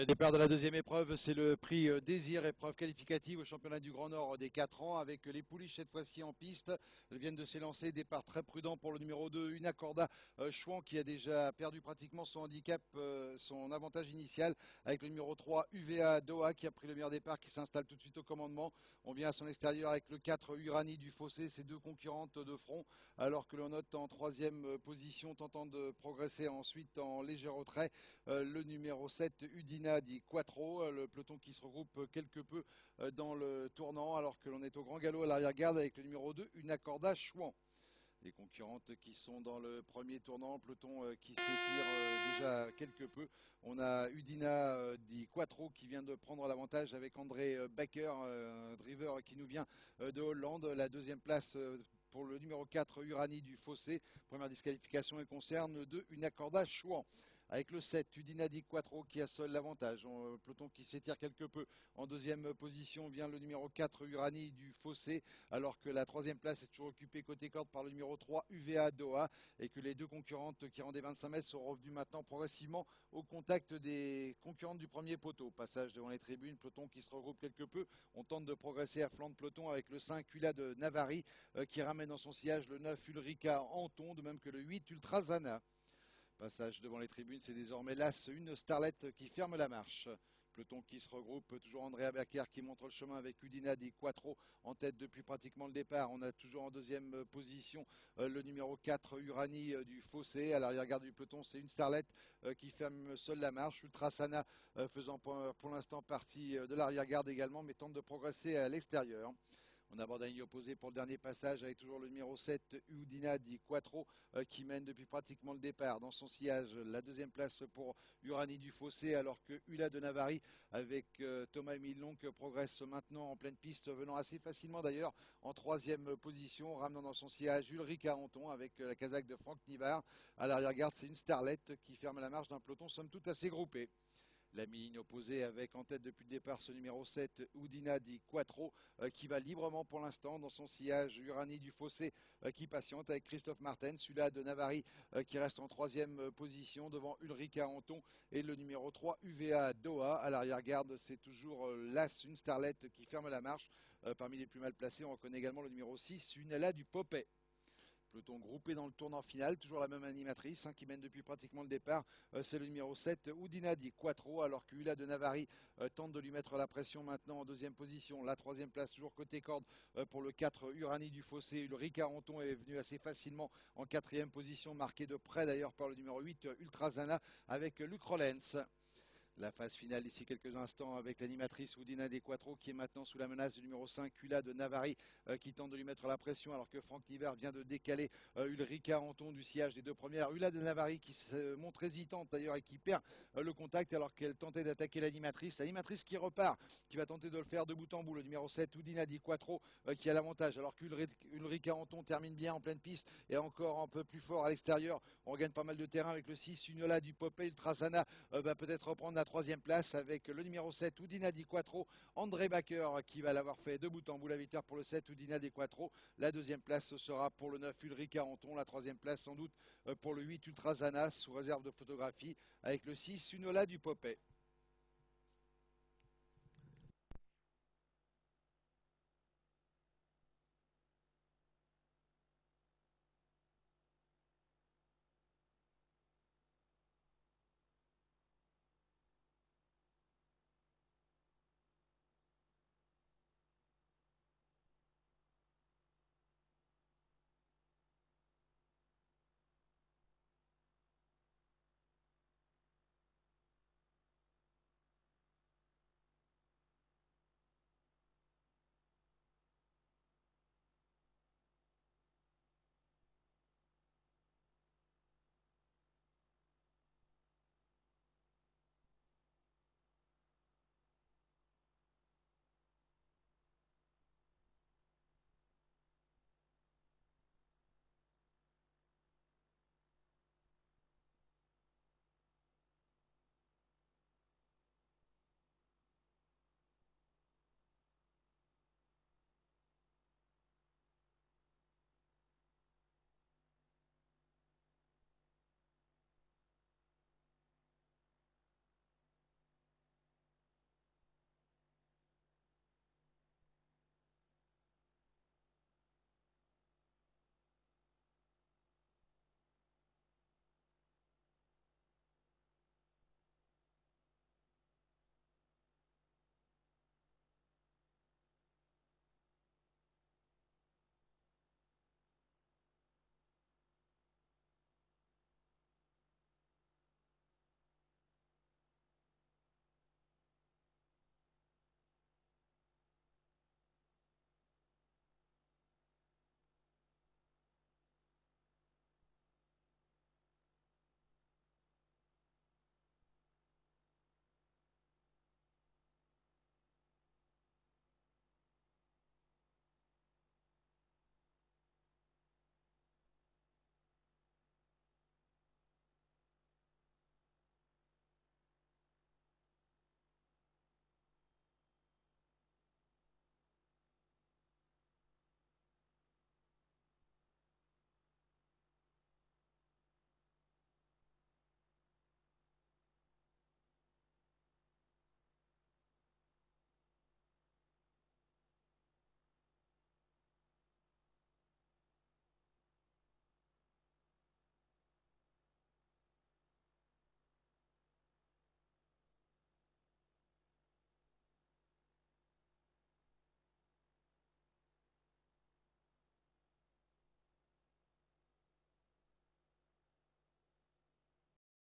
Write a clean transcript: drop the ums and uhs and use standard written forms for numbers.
Départ de la deuxième épreuve, c'est le prix Désir, épreuve qualificative au championnat du Grand Nord des 4 ans, avec les pouliches cette fois-ci en piste. Elles viennent de s'élancer, départ très prudent pour le numéro 2, Unacorda Chouan, qui a déjà perdu pratiquement son handicap, son avantage initial, avec le numéro 3, UVA Doha, qui a pris le meilleur départ, qui s'installe tout de suite au commandement. On vient à son extérieur avec le 4, Uranie du Fossé, ces deux concurrentes de front, alors que l'on note en troisième position, tentant de progresser ensuite en léger retrait, le numéro 7, Udina di Quattro, le peloton qui se regroupe quelque peu dans le tournant, alors que l'on est au grand galop à l'arrière-garde avec le numéro 2, Unacorda Chouan. Les concurrentes qui sont dans le premier tournant, peloton qui s'étire déjà quelque peu. On a Udina di Quattro qui vient de prendre l'avantage avec André Bakker, un driver qui nous vient de Hollande. La deuxième place pour le numéro 4, Uranie du Fossé. Première disqualification, elle concerne le 2, Unacorda Chouan. Avec le 7, Udina di Quattro qui a seul l'avantage. Peloton qui s'étire quelque peu. En deuxième position vient le numéro 4, Uranie du Fossé, alors que la troisième place est toujours occupée côté corde par le numéro 3, UVA Doha, et que les deux concurrentes qui rendaient 25 mètres sont revenues maintenant progressivement au contact des concurrentes du premier poteau. Passage devant les tribunes, peloton qui se regroupe quelque peu. On tente de progresser à flanc de peloton avec le 5, Ula de Navari, qui ramène dans son sillage le 9, Ulrika Anton, de même que le 8, Ultrazana. Passage devant les tribunes, c'est désormais l'As, une starlette qui ferme la marche. Peloton qui se regroupe, toujours Andrea Bakker qui montre le chemin avec Udina di Quattro en tête depuis pratiquement le départ. On a toujours en deuxième position le numéro 4, Uranie du Fossé. À l'arrière-garde du peloton, c'est une starlette qui ferme seule la marche. Ultrasana faisant pour l'instant partie de l'arrière-garde également, mais tente de progresser à l'extérieur. On aborde la ligne opposée pour le dernier passage avec toujours le numéro 7, Udina di Quattro, qui mène depuis pratiquement le départ. Dans son sillage, la deuxième place pour Uranie du Fossé, alors que Ula de Navari avec Thomas Emile progresse maintenant en pleine piste, venant assez facilement d'ailleurs en troisième position, ramenant dans son sillage Ulrika Anton avec la casaque de Franck Nivard. À l'arrière-garde, c'est une starlette qui ferme la marche d'un peloton somme toute assez groupé. La mi-ligne opposée avec en tête depuis le départ ce numéro 7, Udina di Quattro, qui va librement pour l'instant dans son sillage. Uranie du Fossé qui patiente avec Christophe Martin, celui-là de Navari qui reste en troisième position devant Ulrika Anton et le numéro 3, UVA Doha. À l'arrière-garde, c'est toujours l'As, une starlette qui ferme la marche. Parmi les plus mal placés, on reconnaît également le numéro 6, Unella du Popet. Peloton groupé dans le tournant final, toujours la même animatrice qui mène depuis pratiquement le départ, c'est le numéro 7, Udina di Quattro, alors que Ula de Navari tente de lui mettre la pression maintenant en deuxième position. La troisième place toujours côté corde pour le 4, Uranie du Fossé. Ulrika Anton est venu assez facilement en quatrième position, marqué de près d'ailleurs par le numéro 8, Ultrazana, avec Luc Rollens. La phase finale d'ici quelques instants avec l'animatrice Udina di Quattro qui est maintenant sous la menace du numéro 5, Ula de Navari, qui tente de lui mettre la pression alors que Franck Nivard vient de décaler Ulrika Anton du sillage des deux premières. Ula de Navari qui se montre hésitante d'ailleurs et qui perd le contact alors qu'elle tentait d'attaquer l'animatrice. L'animatrice qui repart, qui va tenter de le faire de bout en bout. Le numéro 7, Udina di Quattro, qui a l'avantage alors qu'Ulrika Anton termine bien en pleine piste et encore un peu plus fort à l'extérieur. On regagne pas mal de terrain avec le 6, Unola du Popé. Ultrasana va peut-être reprendre la troisième place avec le numéro 7, Udina di Quattro, André Bakker qui va l'avoir fait de bout en bout. La victoire pour le 7, Udina di Quattro. La deuxième place ce sera pour le 9, Ulrika Anton. La troisième place sans doute pour le 8, Ultrazana, sous réserve de photographie avec le 6, Unola du Popet.